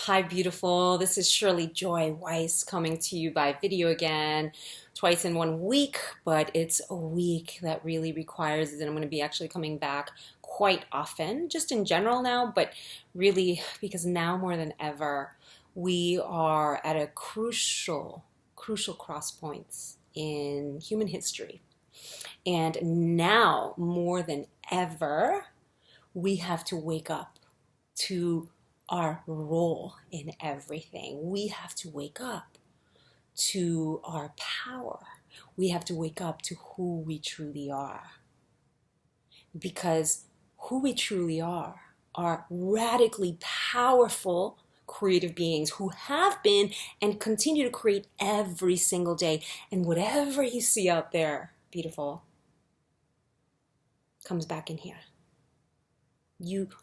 Hi, beautiful. This is Shirley Joy Weiss coming to you by video again, twice in 1 week, but it's a week that really requires it. And I'm going to be actually coming back quite often, just in general now, but really because now more than ever, we are at a crucial cross points in human history. And now more than ever, we have to wake up to our role in everything. We have to wake up to our power. We have to wake up to who we truly are. Because who we truly are radically powerful creative beings who have been and continue to create every single day. And whatever you see out there, beautiful, comes back in here.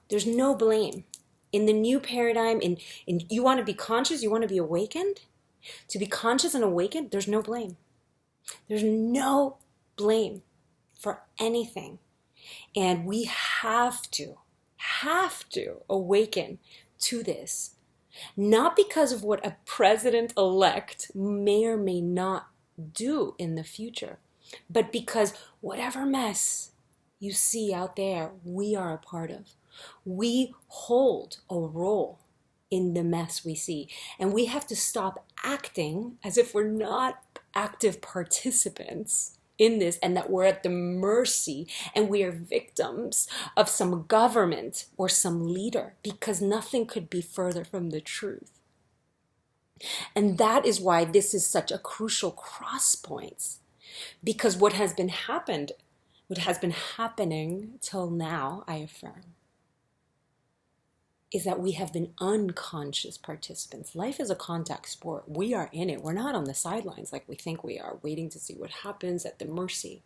There's no blame. In the new paradigm, in you want to be conscious, you want to be awakened. To be conscious and awakened, there's no blame. There's no blame for anything. And we have to awaken to this. Not because of what a president-elect may or may not do in the future, but because whatever mess you see out there, we are a part of. We hold a role in the mess we see. And we have to stop acting as if we're not active participants in this and that we're at the mercy and we are victims of some government or some leader, because nothing could be further from the truth. And that is why this is such a crucial cross point, because what has been happening till now, I affirm, is that we have been unconscious participants. Life is a contact sport. We are in it. We're not on the sidelines like we think we are, waiting to see what happens at the mercy.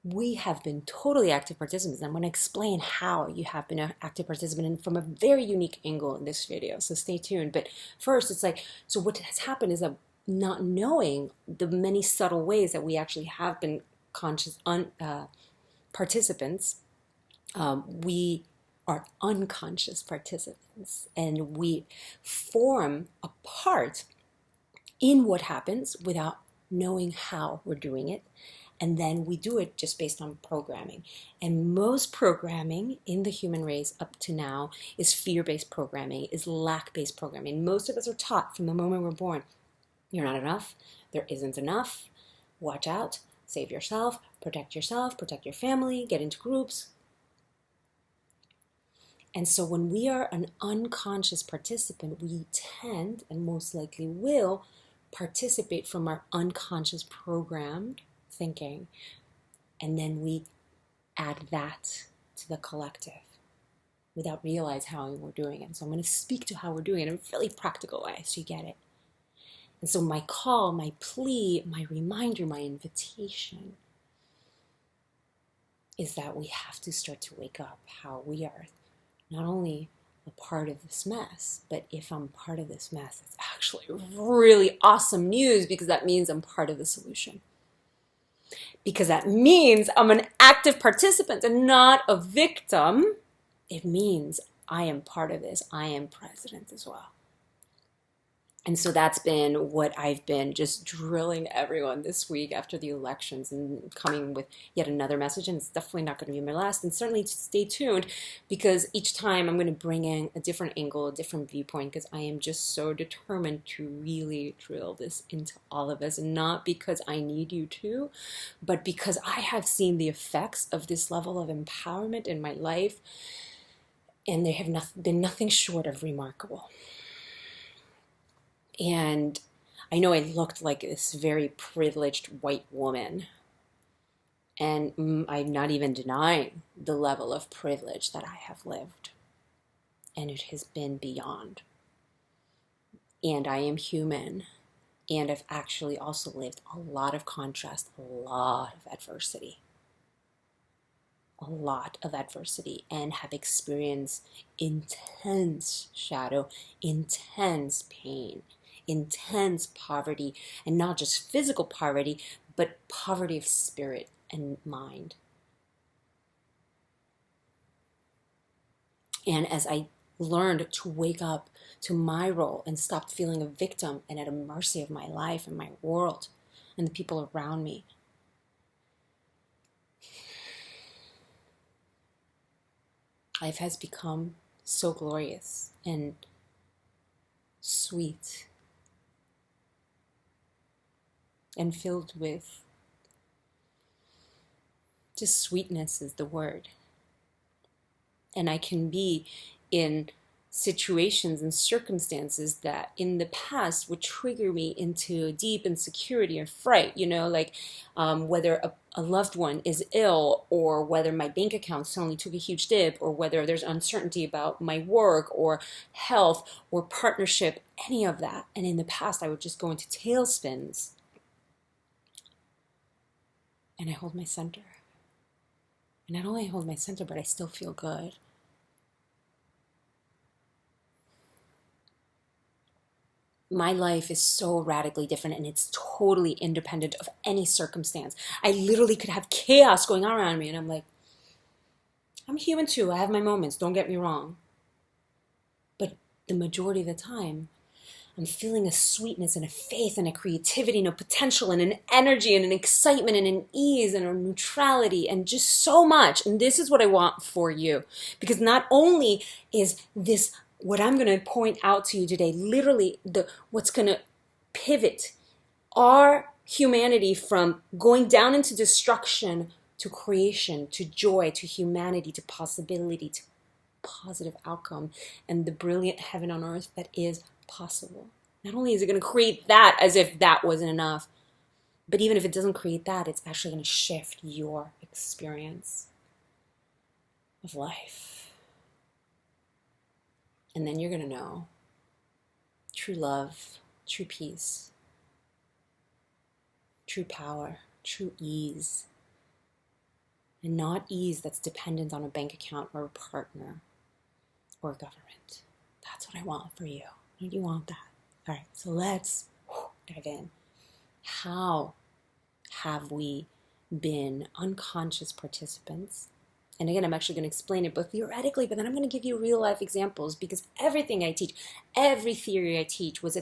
We have been totally active participants. I'm going to explain how you have been an active participant and from a very unique angle in this video, so stay tuned. But first, it's like, so what has happened is that not knowing the many subtle ways that we actually have been conscious participants, we are unconscious participants, and we form a part in what happens without knowing how we're doing it. And then we do it just based on programming. And most programming in the human race up to now is fear-based programming, is lack-based programming. Most of us are taught from the moment we're born, you're not enough, there isn't enough, watch out, save yourself, protect your family, get into groups. And so when we are an unconscious participant, we tend, and most likely will, participate from our unconscious programmed thinking. And then we add that to the collective without realizing how we're doing it. So I'm going to speak to how we're doing it in a really practical way so you get it. And so my call, my plea, my reminder, my invitation is that we have to start to wake up how we are not only a part of this mess, but if I'm part of this mess, it's actually really awesome news, because that means I'm part of the solution. Because that means I'm an active participant and not a victim. It means I am part of this. I am president as well. And so that's been what I've been just drilling everyone this week after the elections, and coming with yet another message. And it's definitely not going to be my last. And certainly stay tuned, because each time I'm going to bring in a different angle, a different viewpoint, because I am just so determined to really drill this into all of us. And not because I need you to, but because I have seen the effects of this level of empowerment in my life. And they have been nothing short of remarkable. And I know I looked like this very privileged white woman, and I'm not even denying the level of privilege that I have lived, and it has been beyond. And I am human, and I've actually also lived a lot of contrast, a lot of adversity, and have experienced intense shadow, intense pain, intense poverty, and not just physical poverty, but poverty of spirit and mind. And as I learned to wake up to my role and stopped feeling a victim and at a mercy of my life and my world and the people around me. Life has become so glorious and sweet and filled with just sweetness is the word. And I can be in situations and circumstances that in the past would trigger me into deep insecurity and fright, like whether a loved one is ill, or whether my bank account suddenly took a huge dip, or whether there's uncertainty about my work or health or partnership, any of that. And in the past, I would just go into tailspins. And I hold my center. And not only I hold my center, but I still feel good. My life is so radically different, and it's totally independent of any circumstance. I literally could have chaos going on around me, and I'm like, I'm human too. I have my moments, don't get me wrong. But the majority of the time, I'm feeling a sweetness and a faith and a creativity and a potential and an energy and an excitement and an ease and a neutrality and just so much. And this is what I want for you. Because not only is this what I'm going to point out to you today, literally what's going to pivot our humanity from going down into destruction to creation, to joy, to humanity, to possibility, to positive outcome, and the brilliant heaven on earth that is possible. Not only is it going to create that as if that wasn't enough, but even if it doesn't create that, it's actually going to shift your experience of life. And then you're going to know true love, true peace, true power, true ease. And not ease that's dependent on a bank account or a partner or a government. That's what I want for you. You want that. All right, so let's dive in. How have we been unconscious participants? And again, I'm actually going to explain it both theoretically, but then I'm going to give you real life examples, because everything I teach, every theory I teach was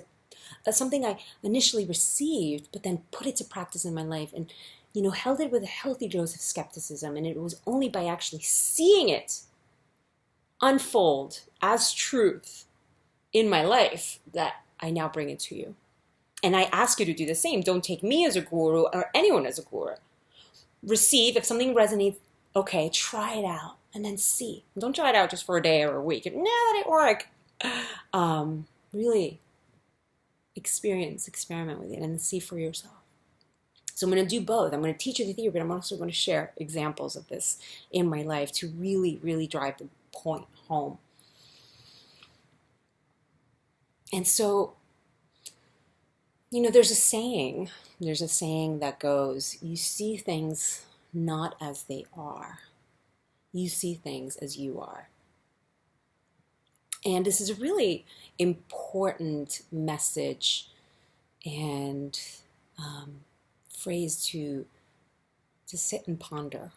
something I initially received, but then put it to practice in my life and, held it with a healthy dose of skepticism. And it was only by actually seeing it unfold as truth in my life that I now bring it to you. And I ask you to do the same. Don't take me as a guru or anyone as a guru. Receive, if something resonates, okay, try it out and then see. Don't try it out just for a day or a week. No, that didn't work. Really experiment with it and see for yourself. So I'm going to do both. I'm going to teach you the theory, but I'm also going to share examples of this in my life to really, really drive the point home. And so, there's a saying that goes, you see things not as they are. You see things as you are. And this is a really important message and phrase to sit and ponder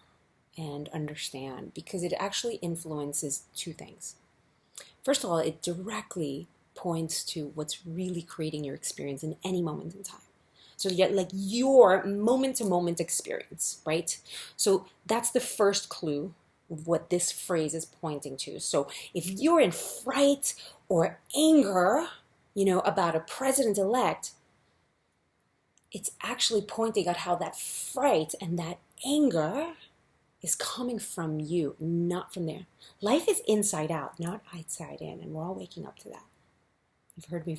and understand, because it actually influences two things. First of all, it directly points to what's really creating your experience in any moment in time. So you get like your moment-to-moment experience, right? So that's the first clue of what this phrase is pointing to. So if you're in fright or anger, about a president-elect, it's actually pointing at how that fright and that anger is coming from you, not from there. Life is inside out, not outside in, and we're all waking up to that. You've heard me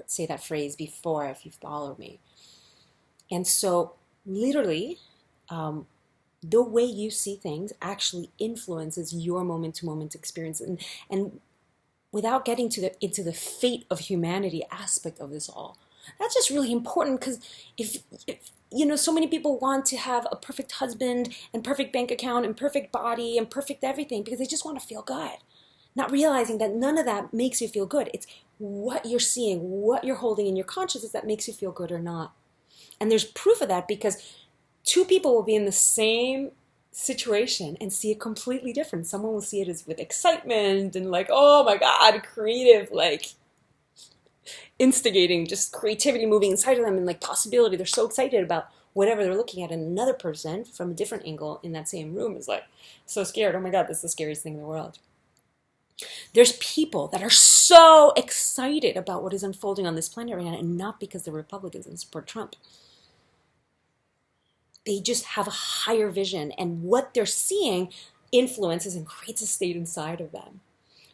say that phrase before if you follow me. And so literally, the way you see things actually influences your moment-to-moment experience. And without getting into the fate of humanity aspect of this all, that's just really important, because if so many people want to have a perfect husband and perfect bank account and perfect body and perfect everything because they just want to feel good, not realizing that none of that makes you feel good. It's what you're seeing, what you're holding in your consciousness that makes you feel good or not. And there's proof of that, because two people will be in the same situation and see it completely different. Someone will see it as with excitement and like, oh my God, creative, like instigating, just creativity moving inside of them and like possibility. They're so excited about whatever they're looking at. And another person from a different angle in that same room is like so scared. Oh my God, this is the scariest thing in the world. There's people that are so excited about what is unfolding on this planet right now, and not because they're Republicans and support Trump. They just have a higher vision, and what they're seeing influences and creates a state inside of them.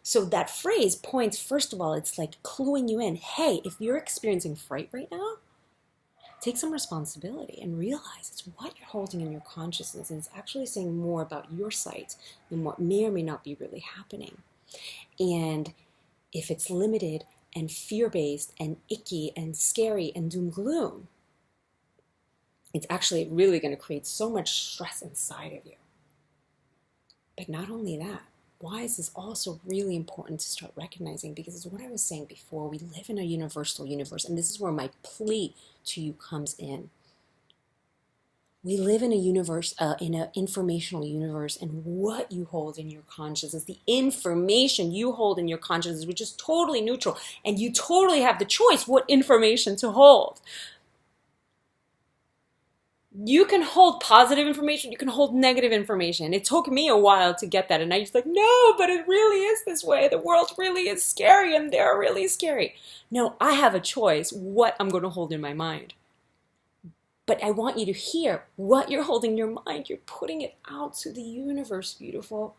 So that phrase points, first of all, it's like cluing you in. Hey, if you're experiencing fright right now, take some responsibility and realize it's what you're holding in your consciousness, and it's actually saying more about your sight than what may or may not be really happening. And if it's limited and fear-based and icky and scary and doom-gloom, it's actually really going to create so much stress inside of you. But not only that, why is this also really important to start recognizing? Because it's what I was saying before, we live in a universal universe, and this is where my plea to you comes in. We live in a universe, in an informational universe, and what you hold in your consciousness, the information you hold in your consciousness, which is totally neutral, and you totally have the choice what information to hold. You can hold positive information, you can hold negative information. It took me a while to get that, and I was like, no, but it really is this way. The world really is scary, and they're really scary. No, I have a choice what I'm going to hold in my mind. But I want you to hear what you're holding in your mind. You're putting it out to the universe, beautiful.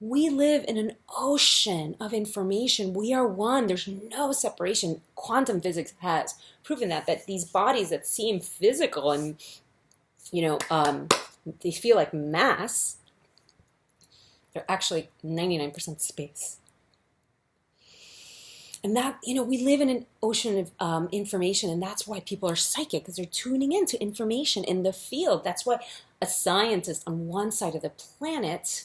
We live in an ocean of information. We are one. There's no separation. Quantum physics has proven that these bodies that seem physical and, they feel like mass, they're actually 99% space. And that, we live in an ocean of information, and that's why people are psychic, because they're tuning into information in the field. That's why a scientist on one side of the planet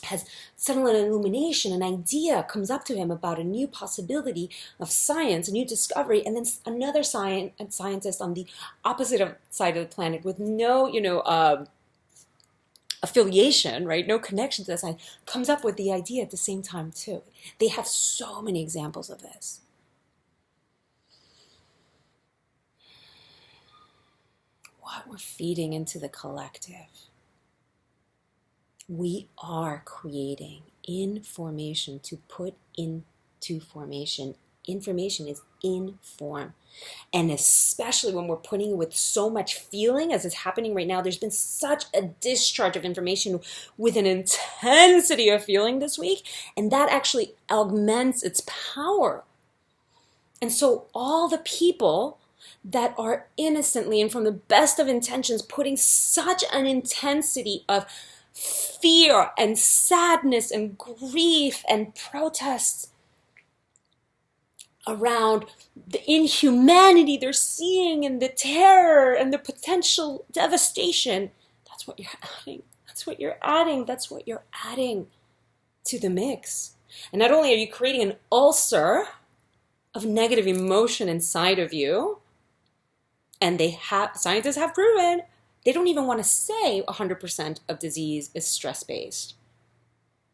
has suddenly an illumination, an idea comes up to him about a new possibility of science, a new discovery, and then another scientist on the opposite side of the planet with no, affiliation, right? No connection to the science, comes up with the idea at the same time too. They have so many examples of this. What we're feeding into the collective. We are creating information to put into formation. Information is in form. And especially when we're putting it with so much feeling, as is happening right now, there's been such a discharge of information with an intensity of feeling this week, and that actually augments its power. And so all the people that are innocently and from the best of intentions putting such an intensity of fear and sadness and grief and protests around the inhumanity they're seeing and the terror and the potential devastation, that's what you're adding. That's what you're adding. That's what you're adding to the mix. And not only are you creating an ulcer of negative emotion inside of you, and scientists have proven, they don't even want to say 100% of disease is stress-based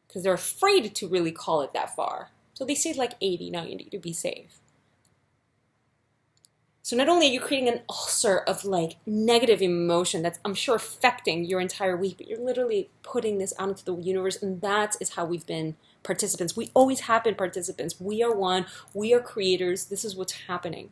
because they're afraid to really call it that far. So they say like 80, 90 to be safe. So not only are you creating an ulcer of like negative emotion that's, I'm sure, affecting your entire week, but you're literally putting this out into the universe, and that is how we've been participants. We always have been participants. We are one. We are creators. This is what's happening.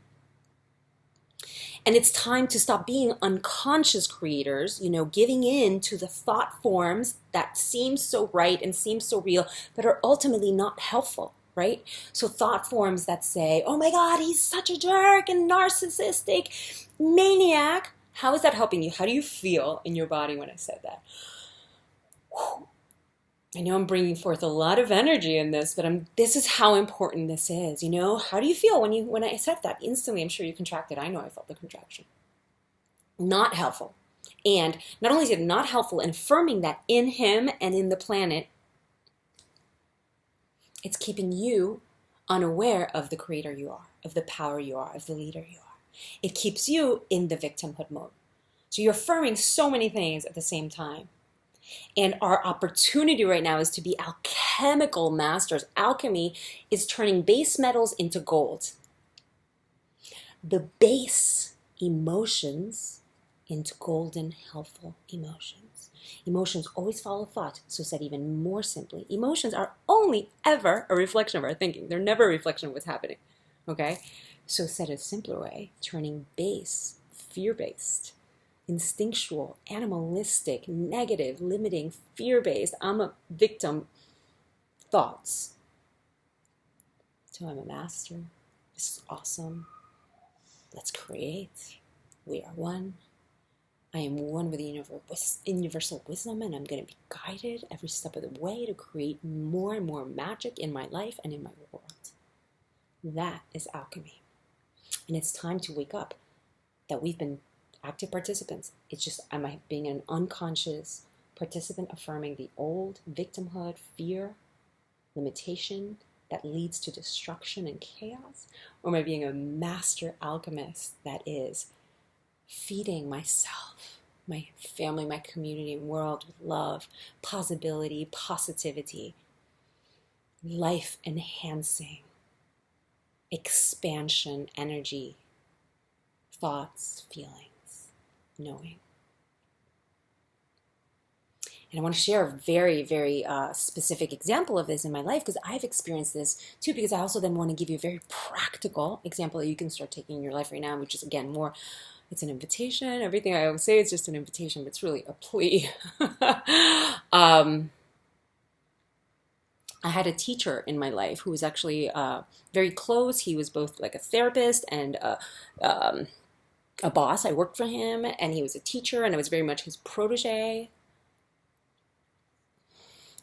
And it's time to stop being unconscious creators, giving in to the thought forms that seem so right and seem so real, but are ultimately not helpful, right? So thought forms that say, oh my God, he's such a jerk and narcissistic maniac. How is that helping you? How do you feel in your body when I said that? Whew. I know I'm bringing forth a lot of energy in this, but this is how important this is. How do you feel when I said that? Instantly, I'm sure you contracted. I know I felt the contraction. Not helpful. And not only is it not helpful in affirming that in him and in the planet, it's keeping you unaware of the creator you are, of the power you are, of the leader you are. It keeps you in the victimhood mode. So you're affirming so many things at the same time. And our opportunity right now is to be alchemical masters. Alchemy is turning base metals into gold. The base emotions into golden, helpful emotions. Emotions always follow thought. So said even more simply, emotions are only ever a reflection of our thinking. They're never a reflection of what's happening. Okay? So said a simpler way, turning base, fear-based, instinctual, animalistic, negative, limiting, fear-based, I'm a victim thoughts. So I'm a master. This is awesome. Let's create. We are one. I am one with the universal wisdom, and I'm going to be guided every step of the way to create more and more magic in my life and in my world. That is alchemy. And it's time to wake up that we've been active participants. It's just, I'm being an unconscious participant affirming the old victimhood, fear, limitation that leads to destruction and chaos? Or am I being a master alchemist that is feeding myself, my family, my community, and world with love, possibility, positivity, life enhancing, expansion, energy, thoughts, feelings, knowing? And I want to share a very, very specific example of this in my life because I've experienced this too, because I also then want to give you a very practical example that you can start taking in your life right now, which is, again, more, it's an invitation. Everything I always say is just an invitation, but it's really a plea. I had a teacher in my life who was actually very close. He was both like a therapist and a boss. I worked for him, and he was a teacher, and I was very much his protege.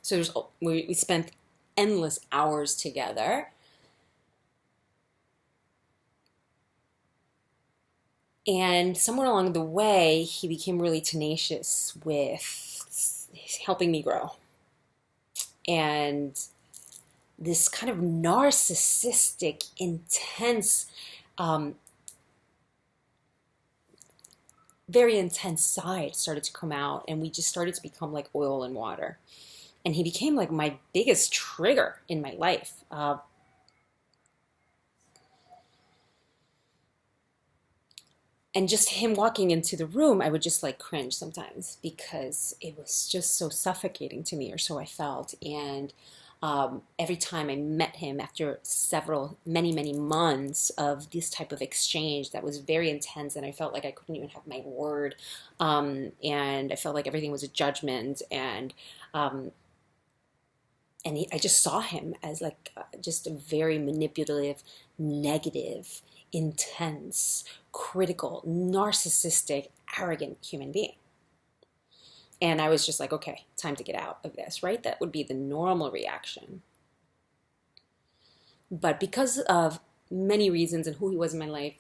So we spent endless hours together. And somewhere along the way, he became really tenacious with helping me grow. And this kind of narcissistic, intense, very intense side started to come out. And we just started to become like oil and water. And he became like my biggest trigger in my life. And just him walking into the room, I would just like cringe sometimes because it was just so suffocating to me, or so I felt. And every time I met him after many months of this type of exchange that was very intense, and I felt like I couldn't even have my word. And I felt like everything was a judgment. And I just saw him as like just a very manipulative, negative, intense, critical, narcissistic, arrogant human being. And I was just like, okay, time to get out of this, right? That would be the normal reaction. But because of many reasons and who he was in my life,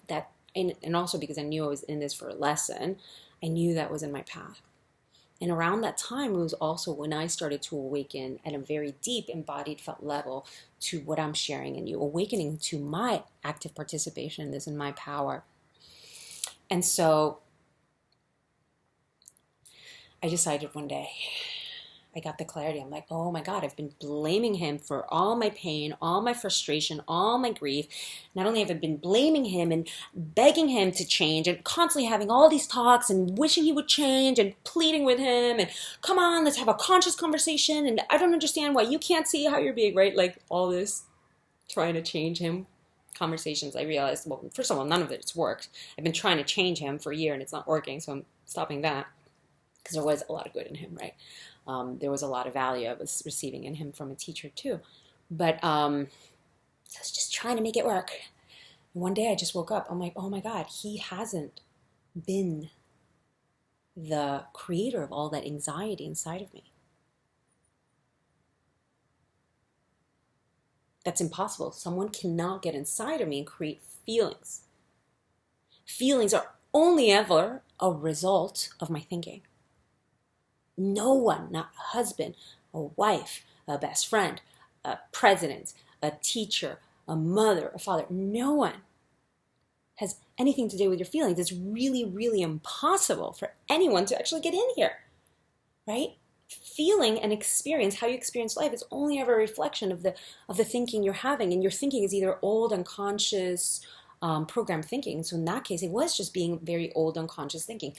and also because I knew I was in this for a lesson, I knew that was in my path. And around that time, it was also when I started to awaken at a very deep, embodied, felt level to what I'm sharing in you, awakening to my active participation in this and my power. And so I decided one day, I got the clarity. I'm like, oh my God, I've been blaming him for all my pain, all my frustration, all my grief. Not only have I been blaming him and begging him to change and constantly having all these talks and wishing he would change and pleading with him and come on, let's have a conscious conversation. And I don't understand why you can't see how you're being, right? Like all this trying to change him conversations. I realized, well, first of all, none of it's worked. I've been trying to change him for a year and it's not working. So I'm stopping that because there was a lot of good in him, right? There was a lot of value I was receiving in him from a teacher too. But I was just trying to make it work. And one day I just woke up. I'm like, oh my God, he hasn't been the creator of all that anxiety inside of me. That's impossible. Someone cannot get inside of me and create feelings. Feelings are only ever a result of my thinking. No one, not a husband, a wife, a best friend, a president, a teacher, a mother, a father, no one has anything to do with your feelings. It's really, really impossible for anyone to actually get in here, right? feeling and experience, how you experience life, is only ever a reflection of the thinking you're having. And your thinking is either old unconscious programmed thinking. So in that case, it was just being very old unconscious thinking,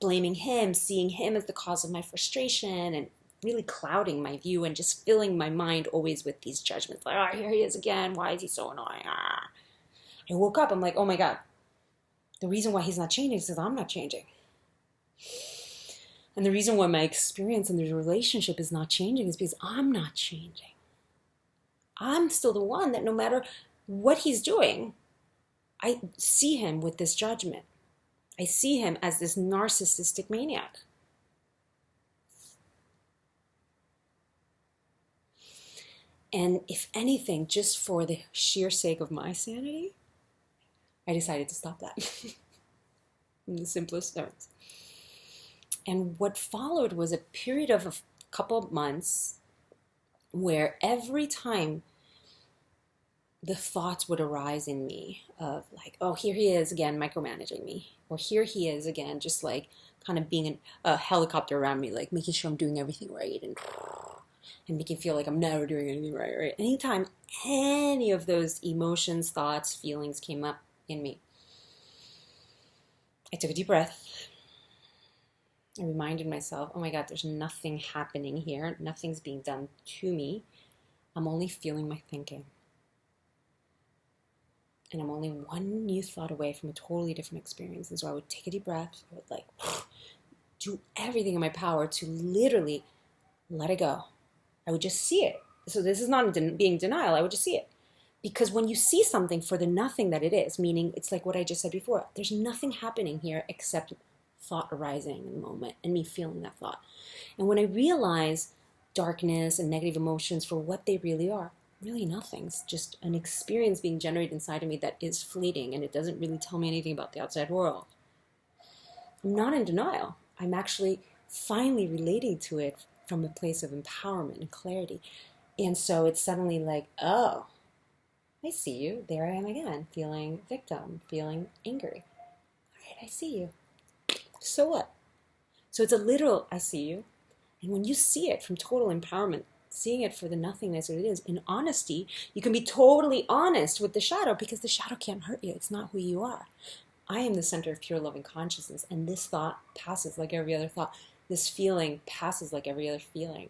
blaming him, seeing him as the cause of my frustration, and really clouding my view and just filling my mind always with these judgments. Like, oh, here he is again. Why is he so annoying? Ah. I woke up, I'm like, oh my God, the reason why he's not changing is because I'm not changing. And the reason why my experience in the relationship is not changing is because I'm not changing. I'm still the one that no matter what he's doing, I see him with this judgment. I see him as this narcissistic maniac. And if anything, just for the sheer sake of my sanity, I decided to stop that in the simplest terms. And what followed was a period of a couple of months where every time the thoughts would arise in me of like, oh, here he is again micromanaging me, or here he is again just like kind of being a helicopter around me, like making sure I'm doing everything right and making me feel like I'm never doing anything right. Anytime any of those emotions, thoughts, feelings came up in me, I took a deep breath. I reminded myself, oh my God, there's nothing happening here. Nothing's being done to me. I'm only feeling my thinking. And I'm only one new thought away from a totally different experience. And so I would take a deep breath. I would like do everything in my power to literally let it go. I would just see it. So this is not being denial. I would just see it. Because when you see something for the nothing that it is, meaning it's like what I just said before, there's nothing happening here except thought arising in the moment and me feeling that thought. And when I realize darkness and negative emotions for what they really are, really nothing's just an experience being generated inside of me that is fleeting, and it doesn't really tell me anything about the outside world. I'm not in denial. I'm actually finally relating to it from a place of empowerment and clarity. And so it's suddenly like, oh, I see you. There I am again, feeling victim, feeling angry. All right, I see you. So what? So it's a literal, I see you. And when you see it from total empowerment, seeing it for the nothingness that it is, in honesty, you can be totally honest with the shadow, because the shadow can't hurt you. It's not who you are. I am the center of pure loving consciousness, and this thought passes like every other thought. This feeling passes like every other feeling.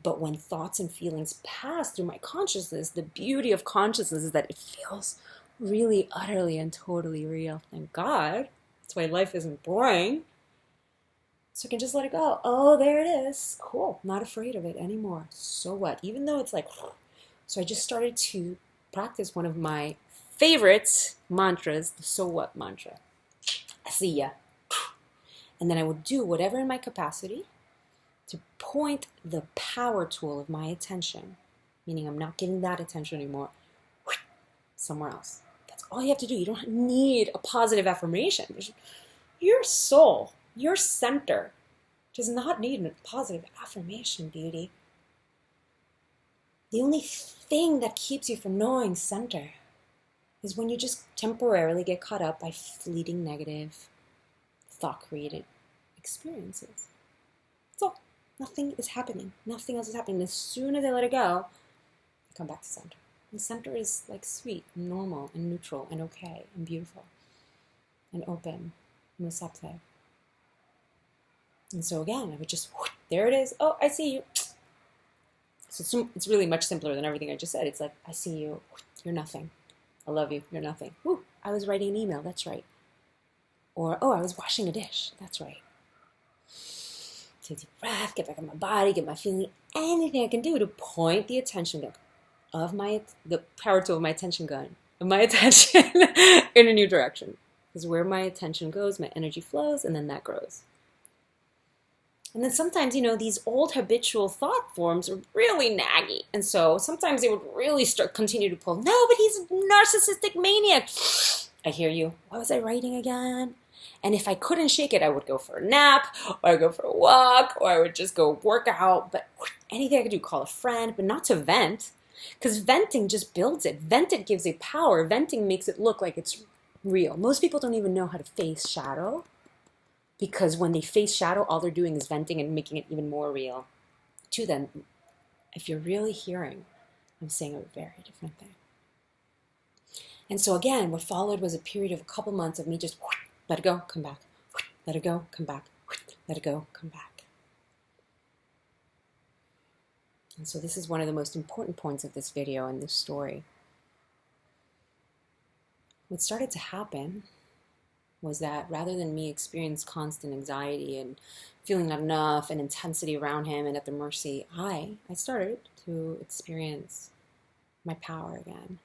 But when thoughts and feelings pass through my consciousness, the beauty of consciousness is that it feels really, utterly, and totally real. Thank God. That's why life isn't boring. So I can just let it go. Oh, there it is. Cool. Not afraid of it anymore. So what? Even though it's like, so I just started to practice one of my favorite mantras, the so what mantra. I see ya. And then I would do whatever in my capacity to point the power tool of my attention, meaning I'm not giving that attention anymore, somewhere else. That's all you have to do. You don't need a positive affirmation. Your soul, your center, does not need a positive affirmation, beauty. The only thing that keeps you from knowing center is when you just temporarily get caught up by fleeting negative thought-created experiences. So nothing is happening. Nothing else is happening. As soon as I let it go, I come back to center. And center is like sweet and normal and neutral and okay and beautiful and open and receptive. And so again, I would just, there it is. Oh, I see you. So it's really much simpler than everything I just said. It's like, I see you. You're nothing. I love you. You're nothing. Ooh, I was writing an email. That's right. Or, oh, I was washing a dish. That's right. Take a deep breath, get back in my body, get my feeling. Anything I can do to point the attention gun of the power tool of my attention gun, of my attention in a new direction. Because where my attention goes, my energy flows, and then that grows. And then sometimes, these old habitual thought forms are really naggy. And so sometimes they would really continue to pull. No, but he's a narcissistic maniac. I hear you. What was I writing again? And if I couldn't shake it, I would go for a nap, or I would go for a walk, or I would just go work out. But anything I could do, call a friend, but not to vent. Because venting just builds it. Venting gives it power. Venting makes it look like it's real. Most people don't even know how to face shadow. Because when they face shadow, all they're doing is venting and making it even more real to them. If you're really hearing, I'm saying a very different thing. And so again, what followed was a period of a couple months of me just let it go, come back, let it go, come back, let it go, come back. And so this is one of the most important points of this video and this story. What started to happen was that rather than me experience constant anxiety and feeling not enough and intensity around him and at the mercy, I started to experience my power again,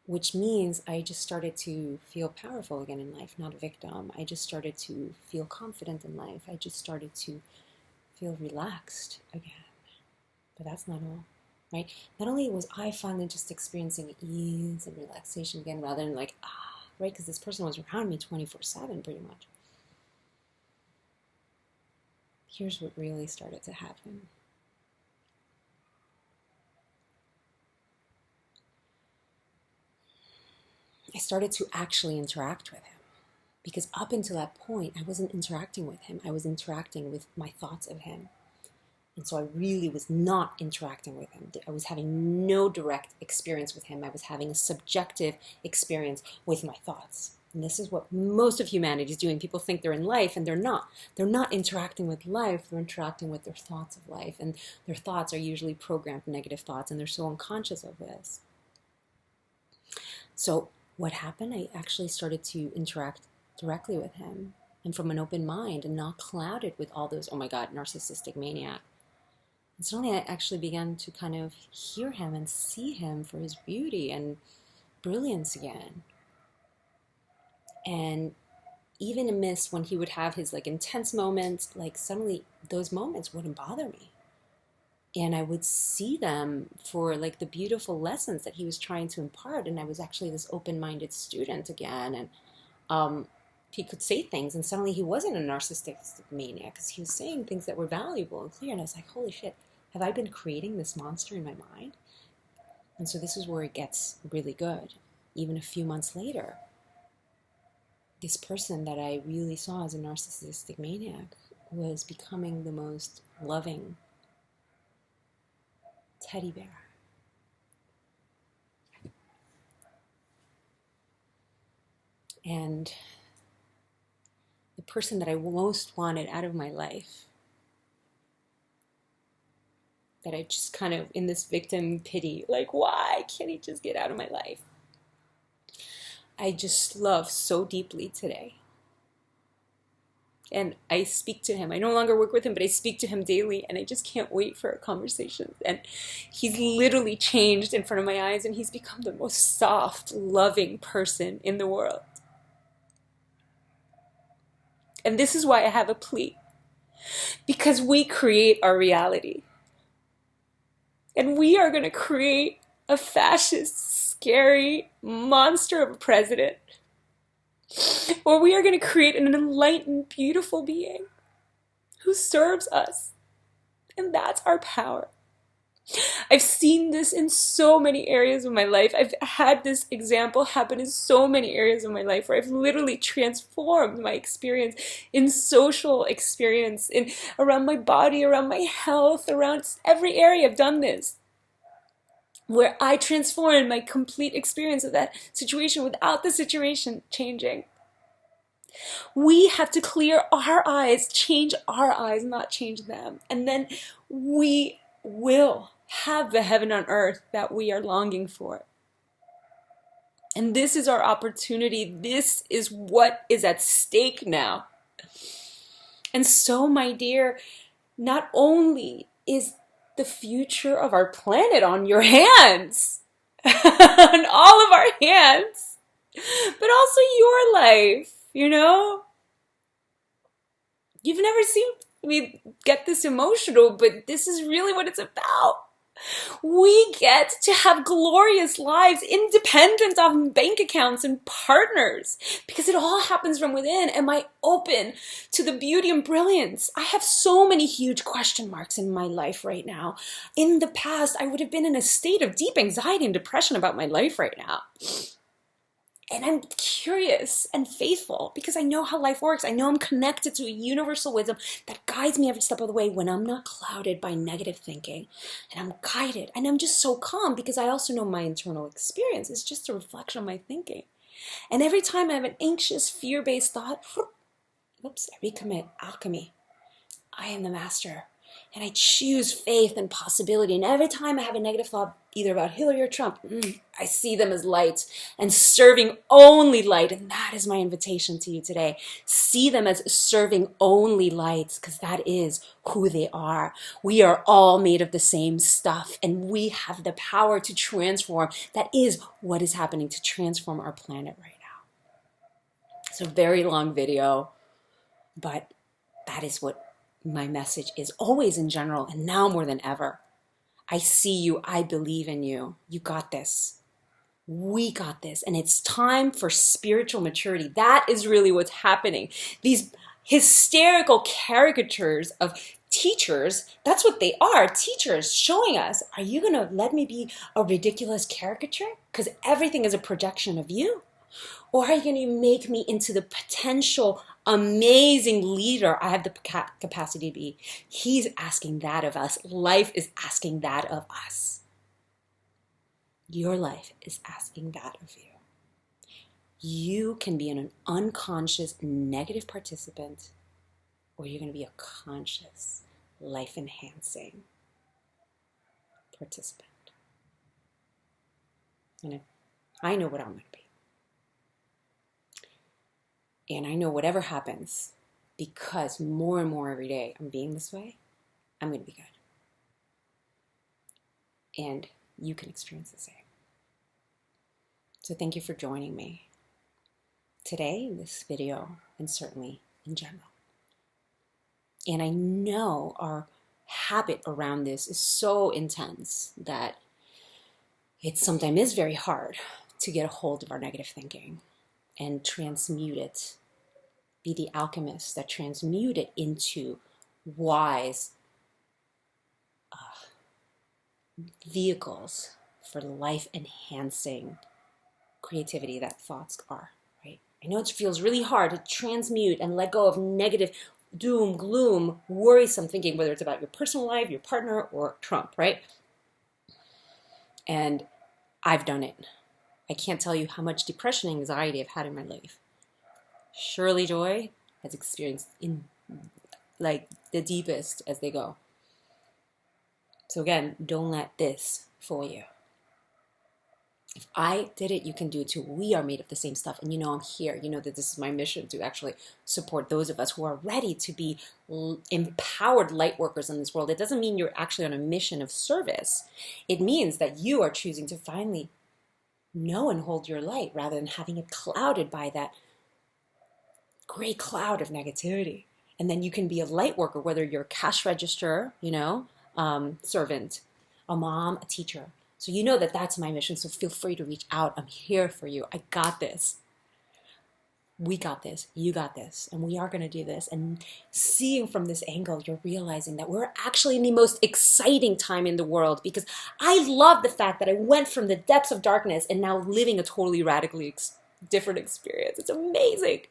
which means I just started to feel powerful again in life, not a victim. I just started to feel confident in life. I just started to feel relaxed again. But that's not all, right? Not only was I finally just experiencing ease and relaxation again, rather than like, right? Because this person was around me 24/7 pretty much. Here's what really started to happen. I started to actually interact with him. Because up until that point, I wasn't interacting with him. I was interacting with my thoughts of him. And so I really was not interacting with him. I was having no direct experience with him. I was having a subjective experience with my thoughts. And this is what most of humanity is doing. People think they're in life, and they're not. They're not interacting with life. They're interacting with their thoughts of life. And their thoughts are usually programmed negative thoughts, and they're so unconscious of this. So what happened? I actually started to interact directly with him, and from an open mind, and not clouded with all those, oh my God, narcissistic maniac. And suddenly I actually began to kind of hear him and see him for his beauty and brilliance again. And even amidst when he would have his like intense moments, like suddenly those moments wouldn't bother me. And I would see them for like the beautiful lessons that he was trying to impart. And I was actually this open-minded student again. And he could say things, and suddenly he wasn't a narcissistic maniac because he was saying things that were valuable and clear. And I was like, holy shit, have I been creating this monster in my mind? And so this is where it gets really good. Even a few months later, this person that I really saw as a narcissistic maniac was becoming the most loving teddy bear. And the person that I most wanted out of my life, that I just kind of in this victim pity, like, why can't he just get out of my life? I just love so deeply today. And I speak to him. I no longer work with him, but I speak to him daily, and I just can't wait for our conversations. And he's literally changed in front of my eyes, and he's become the most soft, loving person in the world. And this is why I have a plea. Because we create our reality. And we are going to create a fascist, scary monster of a president. Or we are going to create an enlightened, beautiful being who serves us. And that's our power. I've seen this in so many areas of my life. I've had this example happen in so many areas of my life where I've literally transformed my experience in social experience, in around my body, around my health, around every area. I've done this, where I transformed my complete experience of that situation without the situation changing. We have to clear our eyes, change our eyes, not change them. And then we will have the heaven on earth that we are longing for. And this is our opportunity. This is what is at stake now. And so, my dear, not only is the future of our planet on your hands, on all of our hands, but also your life, you know? You've never seen me get this emotional, but this is really what it's about. We get to have glorious lives independent of bank accounts and partners, because it all happens from within. Am I open to the beauty and brilliance? I have so many huge question marks in my life right now. In the past, I would have been in a state of deep anxiety and depression about my life right now. And I'm curious and faithful because I know how life works. I know I'm connected to a universal wisdom that guides me every step of the way when I'm not clouded by negative thinking. And I'm guided. And I'm just so calm because I also know my internal experience is just a reflection of my thinking. And every time I have an anxious, fear-based thought, oops, I recommit alchemy. I am the master. And I choose faith and possibility. And every time I have a negative thought, either about Hillary or Trump, I see them as light and serving only light. And that is my invitation to you today. See them as serving only light, because that is who they are. We are all made of the same stuff, and we have the power to transform. That is what is happening to transform our planet right now. It's a very long video, but that is what my message is always in general, and now more than ever. I see you. I believe in you. You got this. We got this. And it's time for spiritual maturity. That is really what's happening. These hysterical caricatures of teachers, that's what they are, teachers showing us, are you going to let me be a ridiculous caricature? Because everything is a projection of you. Or are you going to make me into the potential amazing leader I have the capacity to be? He's asking that of us. Life is asking that of us. Your life is asking that of you. You can be an unconscious negative participant, or you're going to be a conscious, life-enhancing participant. And I know what I'm going to be. And I know whatever happens, because more and more every day I'm being this way, I'm going to be good. And you can experience the same. So thank you for joining me today in this video, and certainly in general. And I know our habit around this is so intense that it sometimes is very hard to get a hold of our negative thinking and transmute it, be the alchemist that transmute it into wise vehicles for life-enhancing creativity that thoughts are, right? I know it feels really hard to transmute and let go of negative, doom, gloom, worrisome thinking, whether it's about your personal life, your partner, or Trump, right? And I've done it. I can't tell you how much depression and anxiety I've had in my life. Shirley Joy has experienced in like the deepest as they go. So again, don't let this fool you. If I did it, you can do it too. We are made of the same stuff. And you know I'm here. You know that this is my mission to actually support those of us who are ready to be empowered light workers in this world. It doesn't mean you're actually on a mission of service. It means that you are choosing to finally know and hold your light rather than having it clouded by that gray cloud of negativity. And then you can be a light worker, whether you're a cash register, servant, a mom, a teacher. So you know that that's my mission. So feel free to reach out. I'm here for you. I got this. We got this. You got this. And we are going to do this. And seeing from this angle, you're realizing that we're actually in the most exciting time in the world, because I love the fact that I went from the depths of darkness and now living a totally radically different experience. It's amazing.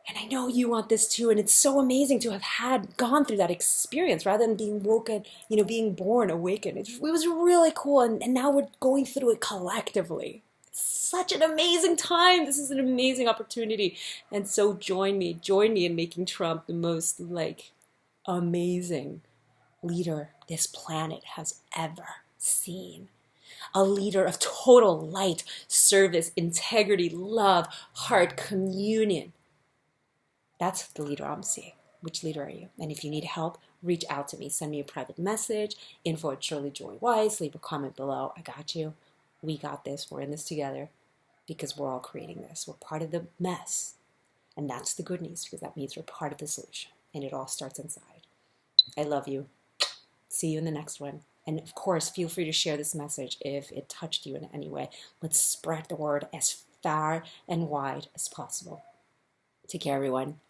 And I know you want this too. And it's so amazing to have gone through that experience rather than being woken, being born, awakened. It was really cool. And now we're going through it collectively. It's such an amazing time. This is an amazing opportunity. And so join me in making Trump the most amazing leader this planet has ever seen. A leader of total light, service, integrity, love, heart, communion. That's the leader I'm seeing. Which leader are you? And if you need help, reach out to me. Send me a private message, info@ShirleyJoyWise. Leave a comment below. I got you. We got this. We're in this together because we're all creating this. We're part of the mess. And that's the good news, because that means we're part of the solution. And it all starts inside. I love you. See you in the next one. And of course, feel free to share this message if it touched you in any way. Let's spread the word as far and wide as possible. Take care, everyone.